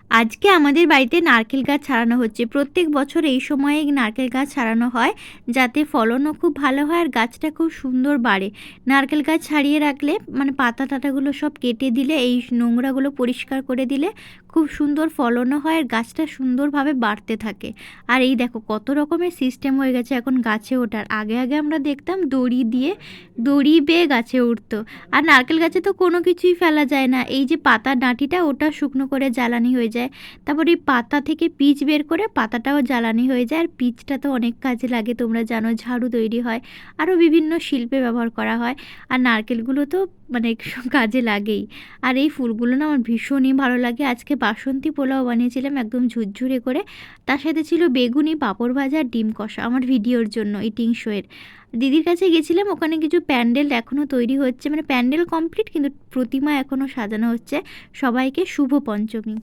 আজকে আমাদের বাড়িতে নারকেল গাছ ছাড়ানো হচ্ছে। প্রত্যেক বছর এই সময়ে নারকেল গাছ ছাড়ানো হয়, যাতে ফলনও খুব ভালো হয় আর গাছটা খুব সুন্দর বাড়ে। নারকেল গাছ ছাড়িয়ে রাখলে মানে পাতা-টাতাগুলো সব কেটে দিলে, এই নোংরাগুলো পরিষ্কার করে দিলে খুব সুন্দর ফলনও হয় আর গাছটা সুন্দরভাবে বাড়তে থাকে। আর এই দেখো কত রকমের সিস্টেম হয়ে গেছে এখন গাছে ওঠার। আগে আমরা দেখতাম দড়ি বেয়ে গাছে উঠতো। আর নারকেল গাছে তো কোনো কিছুই ফেলা যায় না। এই যে পাতার ডাঁটিটা, ওটা শুকনো করে জ্বালানি হয়ে যায়। তারপর এই পাতা থেকে পিচ বের করে পাতাটাও জ্বালানি হয়ে যায়। আর পিচটা তো অনেক কাজে লাগে, তোমরা জানো, ঝাড়ু তৈরি হয়, আরও বিভিন্ন শিল্পে ব্যবহার করা হয়। আর নারকেলগুলো তো মানে কাজে লাগেই। আর এই ফুলগুলো না আমার ভীষণই ভালো লাগে। আজকে বাসন্তী পোলাও বানিয়েছিলাম একদম ঝুরঝুরে করে। তার সাথে ছিল বেগুনি, পাঁপড় ভাজা আর ডিম কষা, আমার ভিডিওর জন্য, ইটিং শোয়ের। দিদির কাছে গেছিলাম, ওখানে কিছু প্যান্ডেল এখনও তৈরি হচ্ছে, মানে প্যান্ডেল কমপ্লিট কিন্তু প্রতিমা এখনও সাজানো হচ্ছে। সবাইকে শুভ পঞ্চমী।